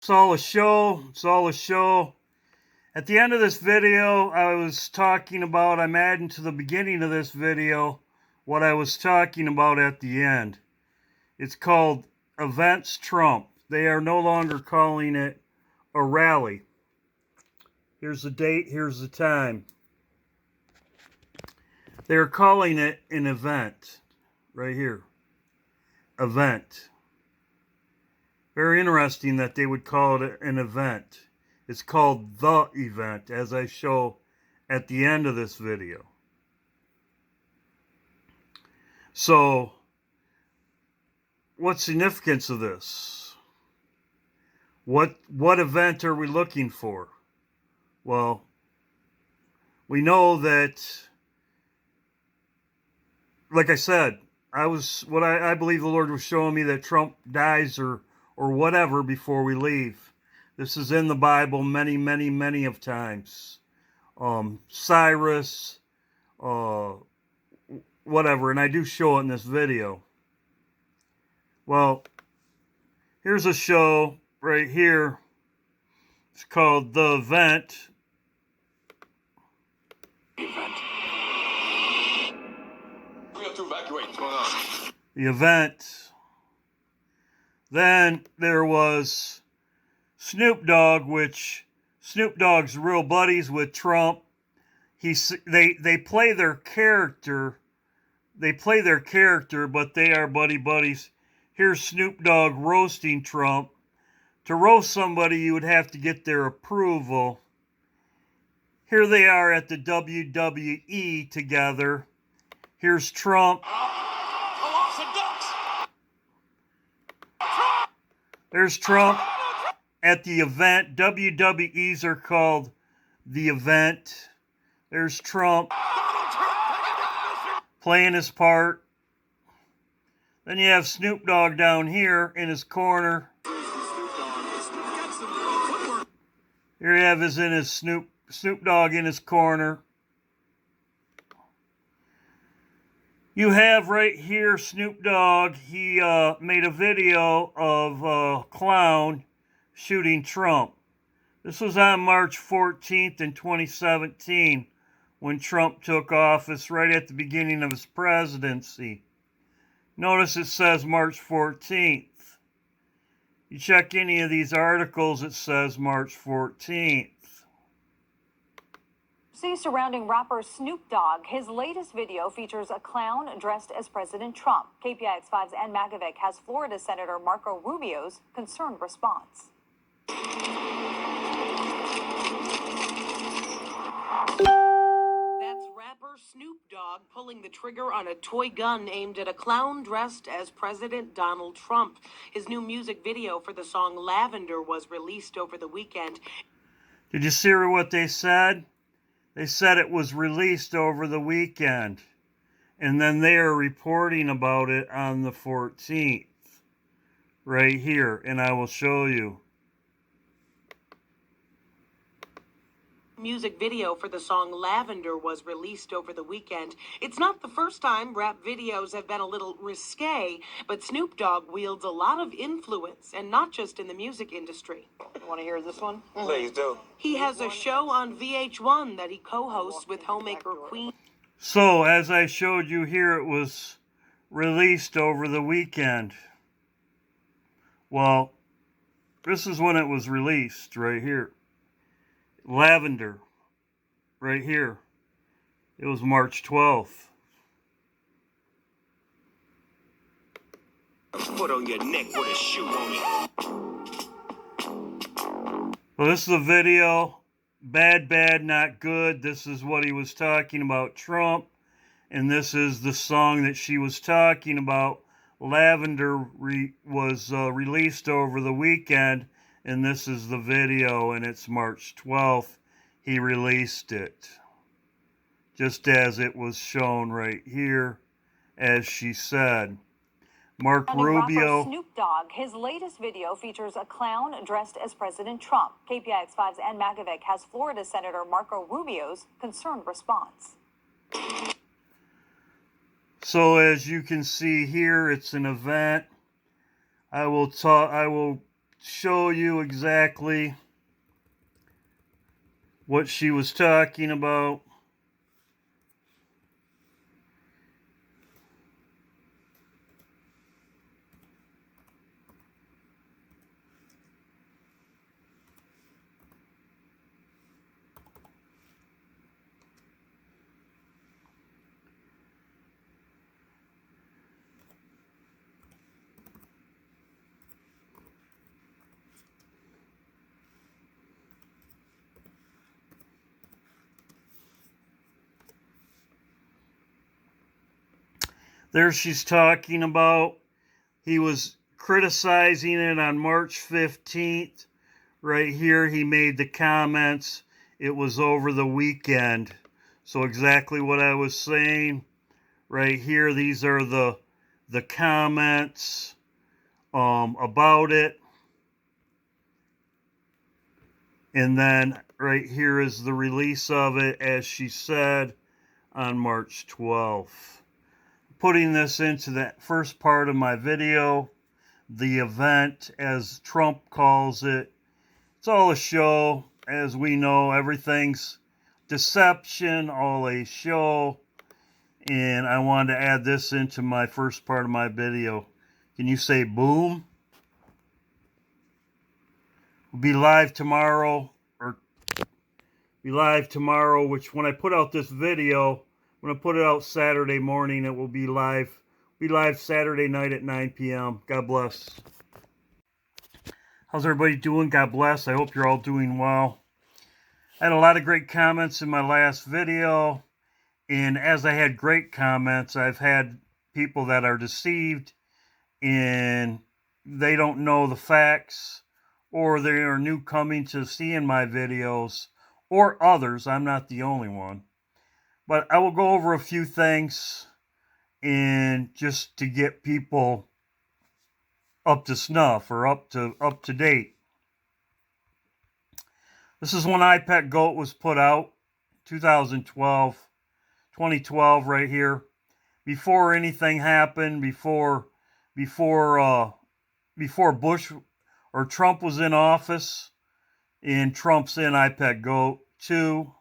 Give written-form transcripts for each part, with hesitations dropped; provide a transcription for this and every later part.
It's all a show. It's all a show. At the end of this video, I'm adding to the beginning of this video what I was talking about at the end. It's called Events Trump. They are no longer calling it a rally. Here's the date, here's the time. They're calling it an event. Right here. Event. Very interesting that they would call it an event. It's called the event, as I show at the end of this video. So, what's the significance of this? What event are we looking for? Well, we know that, like I said, I believe the Lord was showing me that Trump dies or whatever before we leave. This is in the Bible many of times. Cyrus, whatever, and I do show it in this video. Well, here's a show right here. It's called The Event. We have to evacuate. What's going on? The Event. Then there was Snoop Dogg, which Snoop Dogg's real buddies with Trump. They play their character. They play their character, but they are buddies. Here's Snoop Dogg roasting Trump. To roast somebody, you would have to get their approval. Here they are at the WWE together. Here's Trump. There's Trump at the event. WWEs are called The Event. There's Trump playing his part. Then you have Snoop Dogg down here in his corner. Here you have Snoop Dogg in his corner. You have right here Snoop Dogg. He made a video of a clown shooting Trump. This was on March 14th in 2017 when Trump took office, right at the beginning of his presidency. Notice it says March 14th. You check any of these articles, it says March 14th. Surrounding rapper Snoop Dogg. His latest video features a clown dressed as President Trump. KPIX5's Ann Magovic has Florida Senator Marco Rubio's concerned response. That's rapper Snoop Dogg pulling the trigger on a toy gun aimed at a clown dressed as President Donald Trump. His new music video for the song Lavender was released over the weekend. Did you see what they said? They said it was released over the weekend. And then they are reporting about it on the 14th. Right here. And I will show you. Music video for the song Lavender was released over the weekend. It's not the first time rap videos have been a little risque, but Snoop Dogg wields a lot of influence, and not just in the music industry. Want to hear this one? Please do. He has a show on VH1 that he co-hosts with homemaker Queen. So, as I showed you here, it was released over the weekend. Well, this is when it was released, right here. Lavender, right here. It was March 12th. Foot on your neck with a shoe on it. Well, this is a video. Bad, not good. This is what he was talking about, Trump. And this is the song that she was talking about. Lavender was released over the weekend. And this is the video, and it's March 12th. He released it. Just as it was shown right here, as she said. Mark Rubio. Rapper Snoop Dogg. His latest video features a clown dressed as President Trump. KPIX5's Ann Magovic has Florida Senator Marco Rubio's concerned response. So as you can see here, it's an event. I will show you exactly what she was talking about. There she's talking about, he was criticizing it on March 15th. Right here, he made the comments. It was over the weekend. So exactly what I was saying. Right here, these are the comments about it. And then right here is the release of it, as she said, on March 12th. Putting this into the first part of my video, the event, as Trump calls it. It's all a show. As we know, everything's deception, all a show. And I wanted to add this into my first part of my video. Can you say boom? We'll be live tomorrow, which when I put out this video, when I put it out Saturday morning, it will be live. Be live Saturday night at 9 p.m. God bless. How's everybody doing? God bless. I hope you're all doing well. I had a lot of great comments in my last video. And as I had great comments, I've had people that are deceived and they don't know the facts, or they are new coming to seeing my videos, or others. I'm not the only one. But I will go over a few things and just to get people up to snuff or up to date. This is when iPet Goat was put out, 2012 right here. Before anything happened, before Bush or Trump was in office, and Trump's in iPet Goat 2.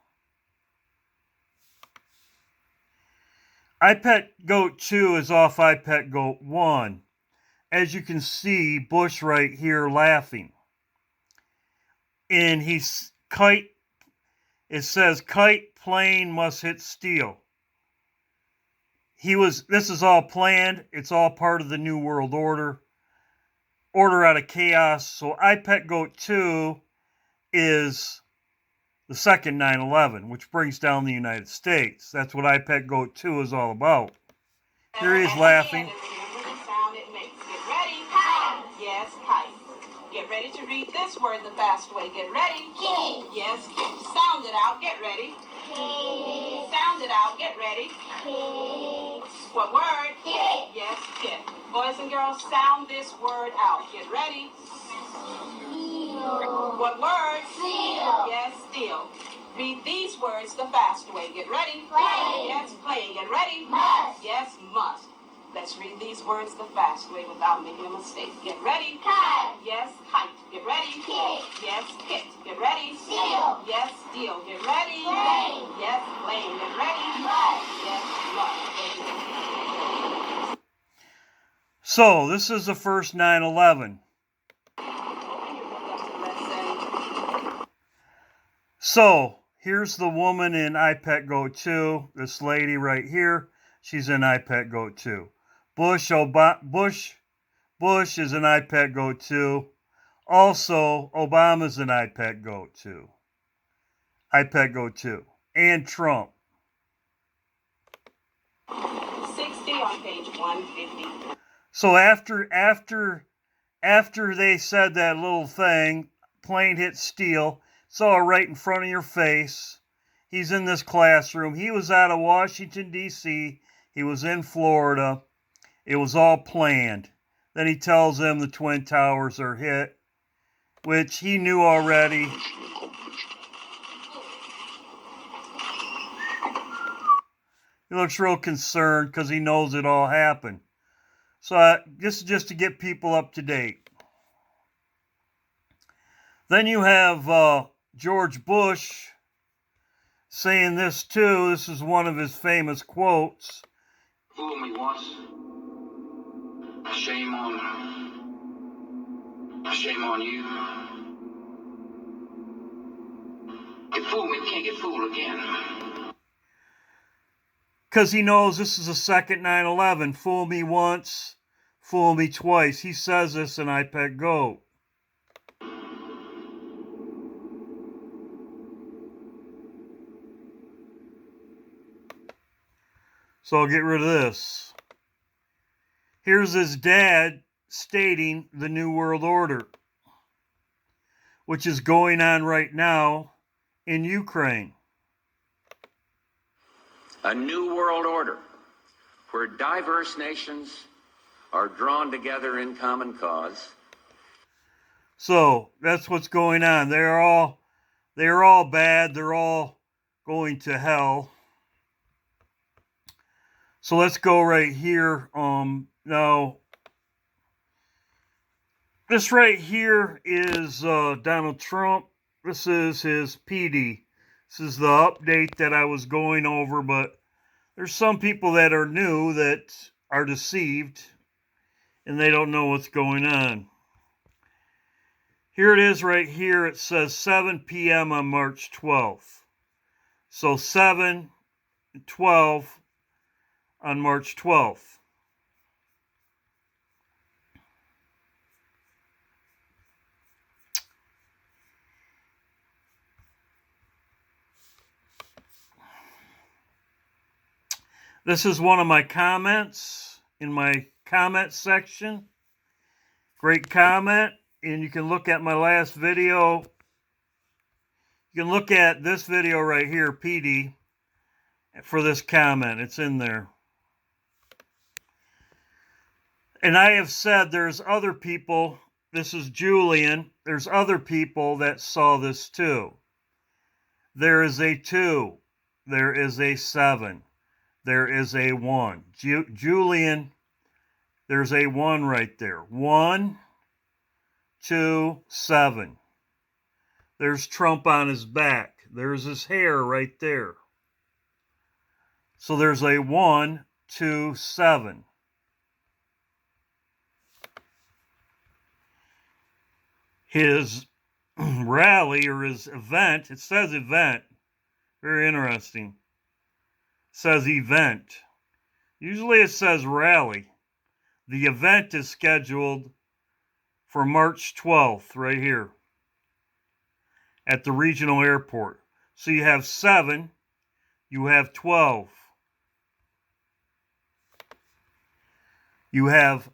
iPet Goat 2 is off iPet Goat 1. As you can see, Bush right here laughing. And he's it says kite plane must hit steel. This is all planned. It's all part of the New World Order. Order out of chaos. So iPet Goat 2 is the second 9/11, which brings down the United States. That's what iPet Goat 2 is all about. Here he is laughing. Remember the sound it makes. Get ready. Kite. Yes, kite. Get ready to read this word the fast way. Get ready. Kite. Yes, kite. Sound it out. Get ready. Kite. Sound it out. Get ready. Kite. What word? Kite. Yes, kite. Boys and girls, sound this word out. Get ready. Seal. What word? Seal. Yes, steel. Read these words the fast way. Get ready. Play. Yes, play. Get ready. Must. Yes, must. Let's read these words the fast way without making a mistake. Get ready. Kite. Yes, kite. Get ready. Kit. Yes, kit. Get ready. Steel. Yes, steel. Get ready. Plane. Yes, plane. Get ready. Must. Yes, must. So, this is the first 9/11. So, here's the woman in iPet Goat 2. This lady right here, she's in iPet Goat 2. Bush is in iPet Goat 2. Also, Obama's in iPet Goat 2. iPet Goat 2. And Trump. 60 on page 150. So after they said that little thing, plane hit steel, it's all right in front of your face. He's in this classroom. He was out of Washington, D.C. He was in Florida. It was all planned. Then he tells them the Twin Towers are hit, which he knew already. He looks real concerned because he knows it all happened. So this is just to get people up to date. Then you have George Bush saying this too. This is one of his famous quotes. Fool me once. Shame on you. Get fooled me, can't get fooled again. Because he knows this is a second 9/11. Fool me once, fool me twice. He says this in iPad Go. So I'll get rid of this. Here's his dad stating the New World Order, which is going on right now in Ukraine. A new world order where diverse nations are drawn together in common cause. So that's what's going on. They're all bad. They're all going to hell. So let's go right here. Now, this right here is Donald Trump. This is his PD. This is the update that I was going over, but there's some people that are new that are deceived and they don't know what's going on. Here it is right here. It says 7 p.m. on March 12th. So 7/12 on March 12th. This is one of my comments in my comment section. Great comment. And you can look at my last video. You can look at this video right here, PD, for this comment. It's in there. And I have said there's other people. This is Julian. There's other people that saw this too. There is a 2. There is a 7. There is a 1. Julian, there's a 1 right there. 1, 2, 7. There's Trump on his back. There's his hair right there. So there's a 1, 2, 7. His rally or his event, it says event. Very interesting. It says event. Usually it says rally. The event is scheduled for March 12th, right here, at the regional airport. So you have 7, you have 12. You have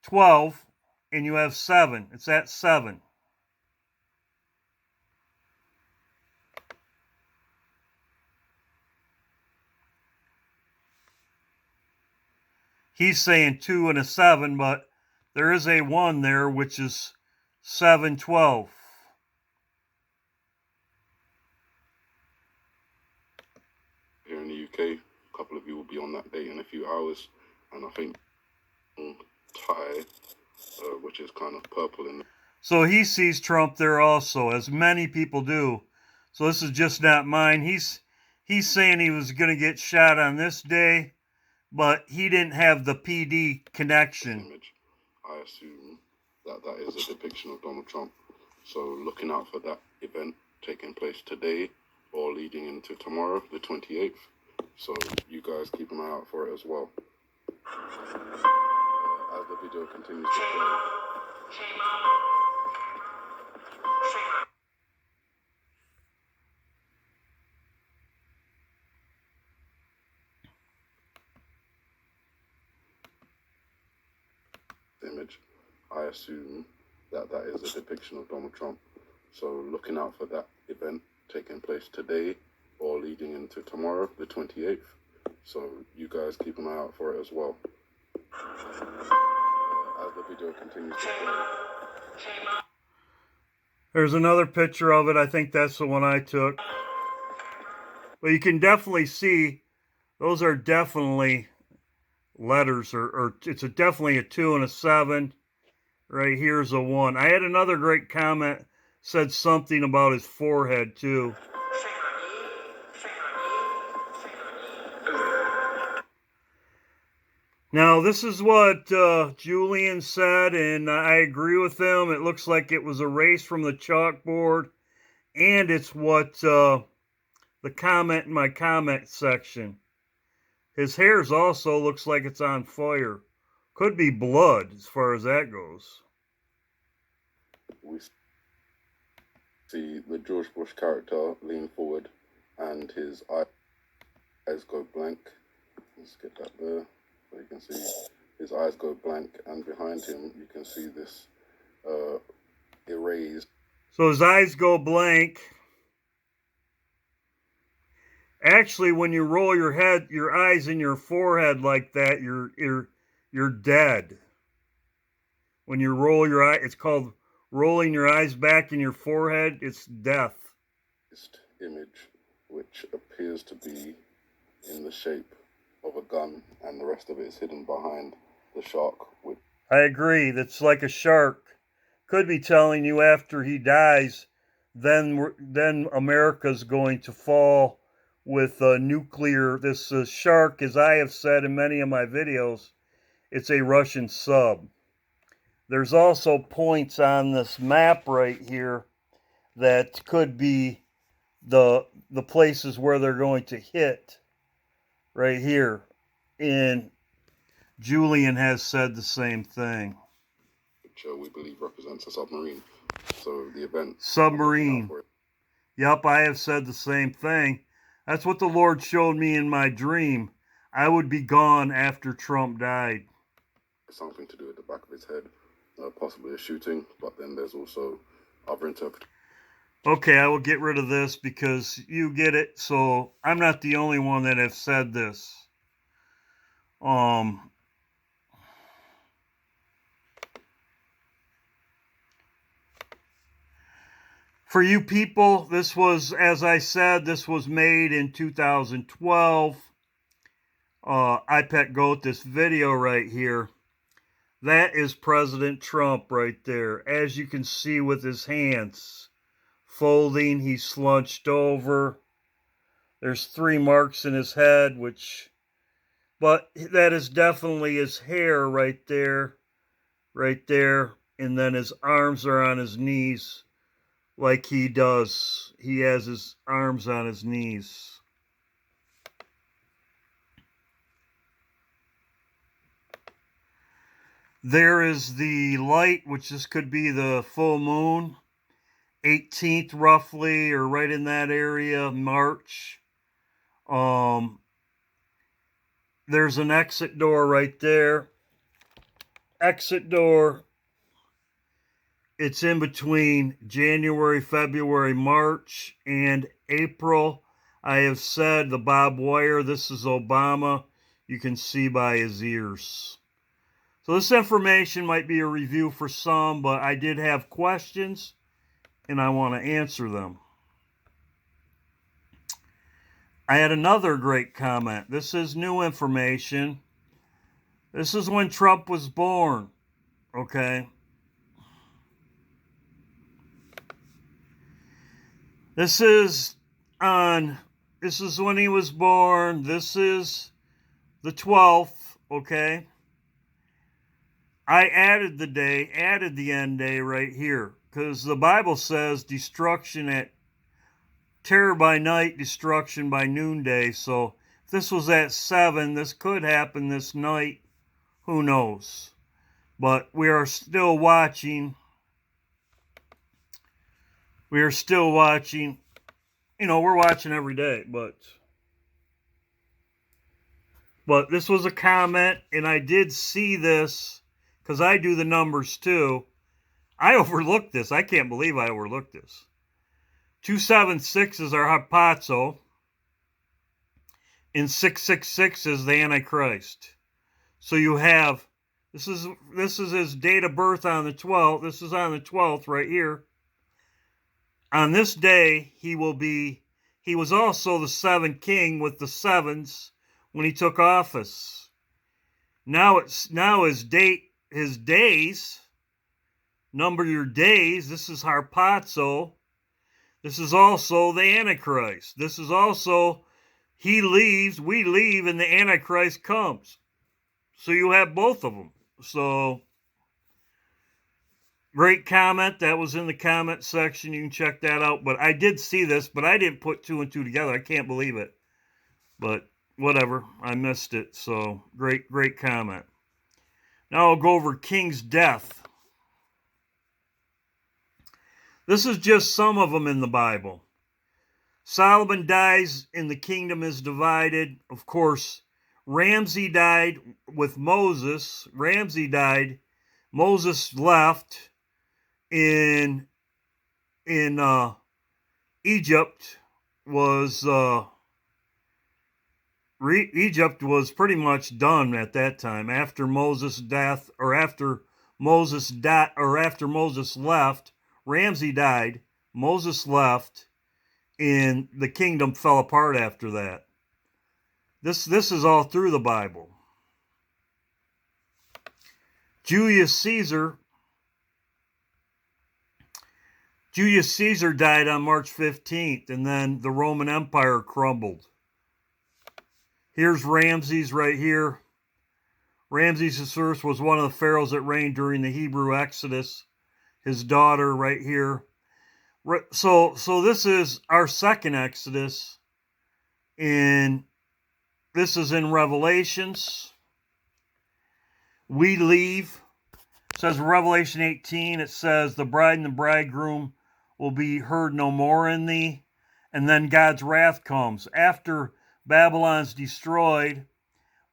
12, and you have 7. It's at 7. He's saying 2 and a 7, but there is a 1 there, which is 7/12. Here in the UK, a couple of you will be on that date in a few hours, and I think Thai, which is kind of purple in. So he sees Trump there also, as many people do. So this is just not mine. He's saying he was going to get shot on this day, but he didn't have the PD connection. Image. I assume that is a depiction of Donald Trump. So looking out for that event taking place today or leading into tomorrow, the 28th. So you guys keep an eye out for it as well. As the video continues to play. Image. I assume that is a depiction of Donald Trump. So looking out for that event taking place today or leading into tomorrow, the 28th. So you guys keep an eye out for it as well. As the video continues to play. There's another picture of it. I think that's the one I took. But you can definitely see those are definitely letters, or it's definitely a 2 and a 7. Right here's a 1. I had another great comment said something about his forehead too. Now, this is what Julian said, and I agree with him. It looks like it was erased from the chalkboard, and it's what the comment in my comment section. His hair also looks like it's on fire. Could be blood as far as that goes. We see the George Bush character lean forward and his eyes go blank. Let's get that there so you can see his eyes go blank, and behind him you can see this erased. So his eyes go blank. Actually, when you roll your head, your eyes in your forehead like that, you're dead. When you roll your eye, it's called rolling your eyes back in your forehead. It's death. Image, which appears to be in the shape of a gun, and the rest of it is hidden behind the shark. I agree. That's like a shark. Could be telling you after he dies, then America's going to fall with nuclear. This shark, as I have said in many of my videos, it's a Russian sub. There's also points on this map right here that could be the places where they're going to hit right here. And Julian has said the same thing. Which we believe represents a submarine. So the event... Submarine. Yep, I have said the same thing. That's what the Lord showed me in my dream. I would be gone after Trump died. Something to do with the back of his head. Possibly a shooting, but then there's also other interpretations. Okay, I will get rid of this because you get it. So I'm not the only one that have said this. For you people, this was, as I said, this was made in 2012. iPet Goat, this video right here. That is President Trump right there. As you can see with his hands folding, he's slunched over. There's 3 marks in his head, but that is definitely his hair right there. And then his arms are on his knees like he does. He has his arms on his knees. There is the light, which this could be the full moon, 18th roughly, or right in that area, March. There's an exit door right there. Exit door. It's in between January, February, March, and April. I have said the barbed wire, this is Obama. You can see by his ears. So this information might be a review for some, but I did have questions, and I want to answer them. I had another great comment. This is new information. This is when Trump was born, okay? This is when he was born. This is the 12th, okay? I added the end day right here, because the Bible says terror by night, destruction by noonday. So if this was at 7, this could happen this night. Who knows? But we are still watching. We're watching every day, but this was a comment, and I did see this, because I do the numbers too. I overlooked this. I can't believe I overlooked this. 276 is our Harpazo, and 666 is the Antichrist. So you have, this is his date of birth on the 12th. This is on the 12th right here. On this day, he was also the 7th king with the 7s when he took office. Now his days, number your days. This is harpazo. This is also the Antichrist. This is also he leaves, we leave, and the Antichrist comes. So you have both of them. So great comment. That was in the comment section. You can check that out. But I did see this, but I didn't put 2 and 2 together. I can't believe it. But whatever. I missed it. So great comment. Now I'll go over King's death. This is just some of them in the Bible. Solomon dies and the kingdom is divided. Of course, Ramsey died with Moses. Ramsey died. Moses left in Egypt. Egypt was pretty much done at that time. After Moses' death, or after Moses left, Ramsey died, Moses left, and the kingdom fell apart after that. This is all through the Bible. Julius Caesar died on March 15th, and then the Roman Empire crumbled. Here's Ramses right here. Ramses I was one of the pharaohs that reigned during the Hebrew Exodus. His daughter right here. So this is our second Exodus. And this is in Revelations. We leave. It says in Revelation 18, it says, the bride and the bridegroom will be heard no more in thee. And then God's wrath comes. After Babylon's destroyed,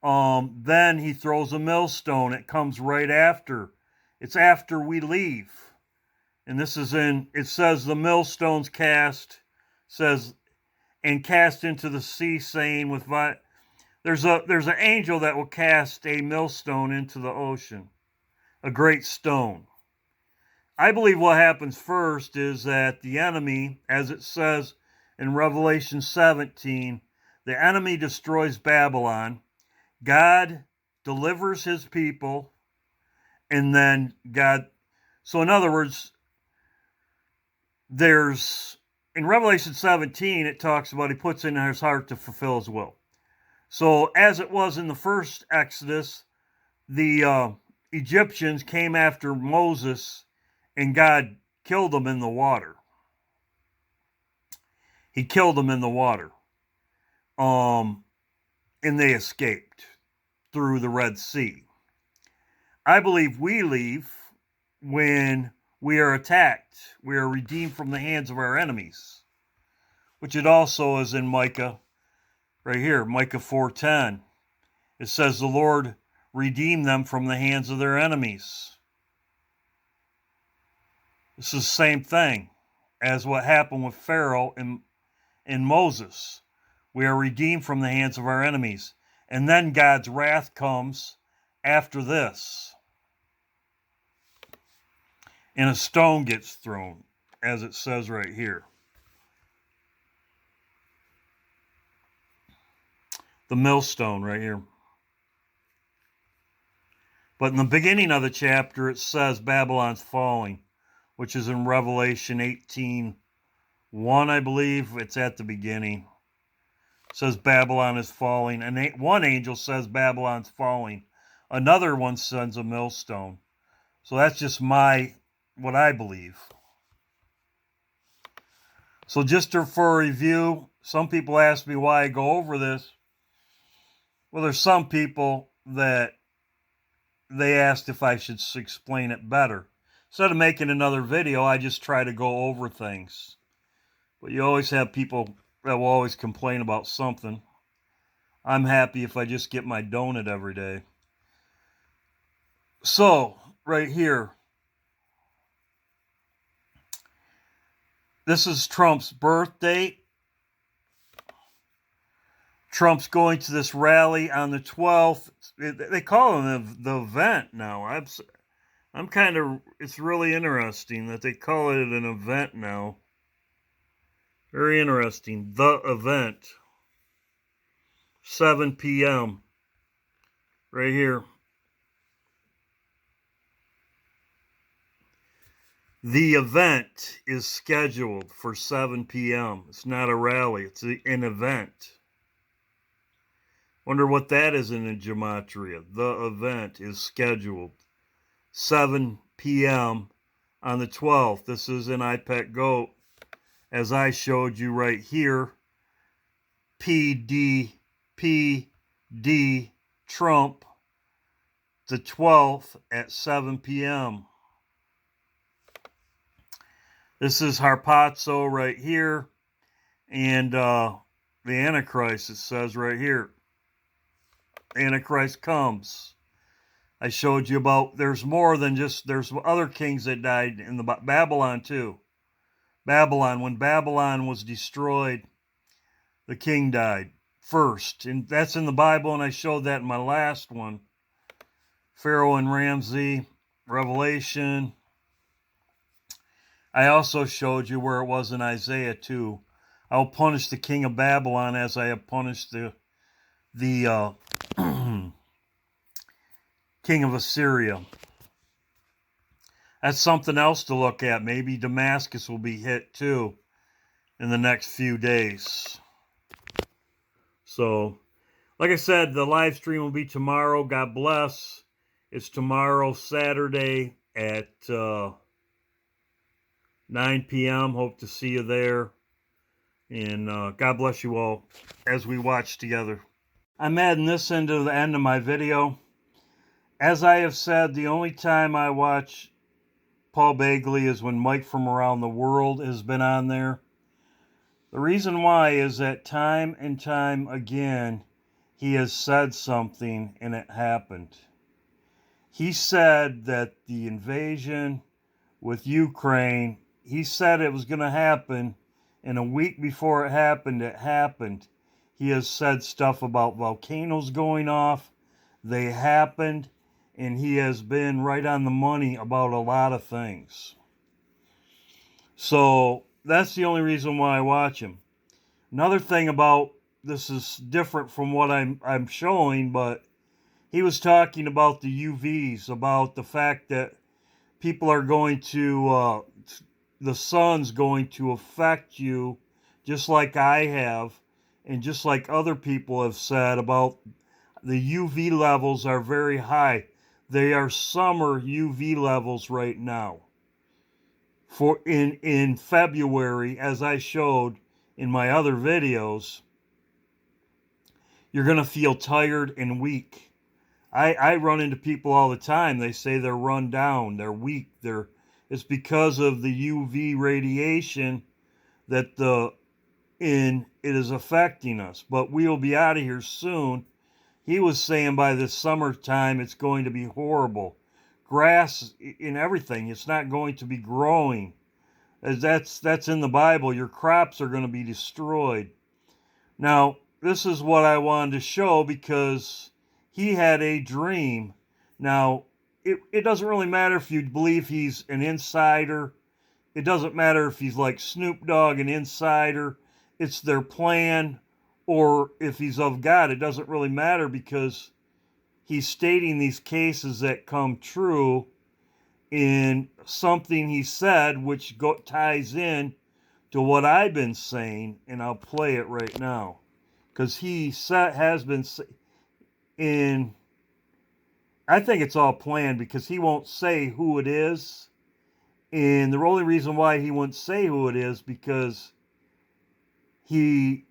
then he throws a millstone. It comes right after. It's after we leave. And this is it says the millstone's cast, says, and cast into the sea, saying there's an angel that will cast a millstone into the ocean, a great stone. I believe what happens first is that the enemy, as it says in Revelation 17, the enemy destroys Babylon. God delivers his people, and then so in other words, in Revelation 17, it talks about he puts in his heart to fulfill his will. So as it was in the first Exodus, the Egyptians came after Moses, and God killed them in the water. He killed them in the water. And they escaped through the Red Sea. I believe we leave when we are attacked. We are redeemed from the hands of our enemies, which it also is in Micah, right here, Micah 4:10. It says the Lord redeemed them from the hands of their enemies. This is the same thing as what happened with Pharaoh and Moses. We are redeemed from the hands of our enemies. And then God's wrath comes after this. And a stone gets thrown, as it says right here. The millstone right here. But in the beginning of the chapter, it says Babylon's falling, which is in Revelation 18:1, I believe. It's at the beginning. It says Babylon is falling. And one angel says Babylon's falling. Another one sends a millstone. So that's just what I believe. So just for a review, some people ask me why I go over this. Well, there's some people that they asked if I should explain it better. Instead of making another video, I just try to go over things. But you always have people that will always complain about something. I'm happy if I just get my donut every day. So, right here. This is Trump's birth date. Trump's going to this rally on the 12th. They call it the event now. I'm kind of, it's really interesting that they call it an event now. Very interesting. The event. 7 p.m. Right here. The event is scheduled for 7 p.m. It's not a rally, it's an event. Wonder what that is in the gematria. The event is scheduled 7 p.m. on the 12th. This is in IPEC GOAT, as I showed you right here. PD Trump, the 12th at 7 p.m. This is Harpazo right here, and the Antichrist, it says right here. Antichrist comes. I showed you about, there's more than just, there's other kings that died in the Babylon too. Babylon, when Babylon was destroyed, the king died first. And that's in the Bible, and I showed that in my last one. Pharaoh and Ramsey, Revelation. I also showed you where it was in Isaiah too. I'll punish the king of Babylon as I have punished the king of Assyria. That's something else to look at. Maybe Damascus will be hit too in the next few days. So, like I said, the live stream will be tomorrow. God bless. It's tomorrow, Saturday at 9 p.m. Hope to see you there. And God bless you all as we watch together. I'm adding this into the end of my video. As I have said, the only time I watch Paul Begley is when Mike from Around the World has been on there. The reason why is that time and time again, he has said something and it happened. He said that the invasion with Ukraine, he said it was going to happen, and a week before it happened, it happened. He has said stuff about volcanoes going off. They happened, and he has been right on the money about a lot of things. So that's the only reason why I watch him. Another thing about this is different from what I'm showing, but he was talking about the UVs, about the fact that people are going to, the sun's going to affect you just like I have, and just like other people have said about the UV levels are very high. They are summer UV levels right now. For in February, as I showed in my other videos, you're going to feel tired and weak. I run into people all the time. They say they're run down, they're weak. It's because of the UV radiation that it is affecting us. But we will be out of here soon. He was saying by the summertime it's going to be horrible. Grass and everything, it's not going to be growing. That's in the Bible. Your crops are going to be destroyed. Now, this is what I wanted to show because he had a dream. Now, it doesn't really matter if you believe he's an insider. It doesn't matter if he's like Snoop Dogg, an insider. It's their plan. Or if he's of God, it doesn't really matter because he's stating these cases that come true in something he said, which ties in to what I've been saying, and I'll play it right now. Because he has been in, I think it's all planned because he won't say who it is. And the only reason why he won't say who it is because he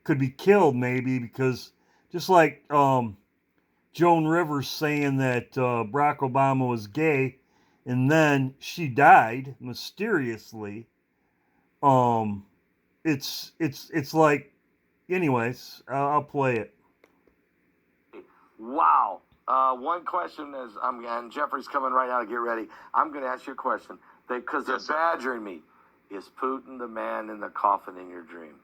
could be killed maybe, because just like Joan Rivers saying that Barack Obama was gay and then she died mysteriously. It's like, anyways, I'll play it. Wow. One question is, and Jeffrey's coming right now to get ready. I'm going to ask you a question because they're badgering me. Is Putin the man in the coffin in your dream?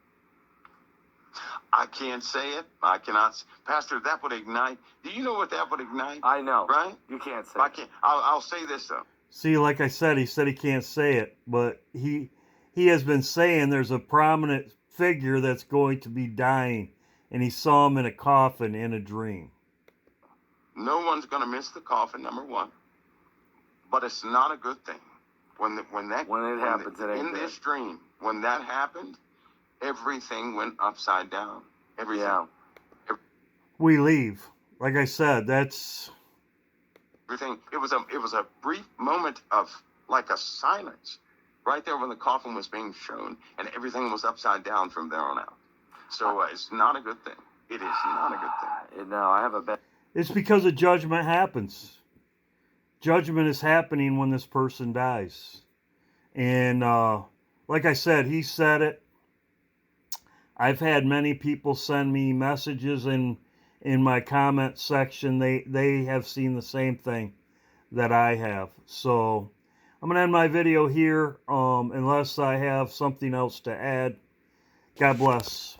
I can't say it. I cannot. Pastor, that would ignite. Do you know what that would ignite? I know. Right? You can't say I it. can't. I'll say this, though. See, like I said, he said he can't say it, but he has been saying there's a prominent figure that's going to be dying, and he saw him in a coffin in a dream. No one's going to miss the coffin, number one. But it's not a good thing. When it happens, it ain't in good. this dream, when that happened, everything went upside down. Everything. Yeah. We leave. Like I said, that's Everything. It was a brief moment of like a silence, right there when the coffin was being shown, and everything was upside down from there on out. So it's not a good thing. It is not a good thing. No, I have a bad. it's because a judgment happens. Judgment is happening when this person dies. And like I said, he said it. I've had many people send me messages in my comment section. They have seen the same thing that I have. So I'm going to end my video here unless I have something else to add. God bless.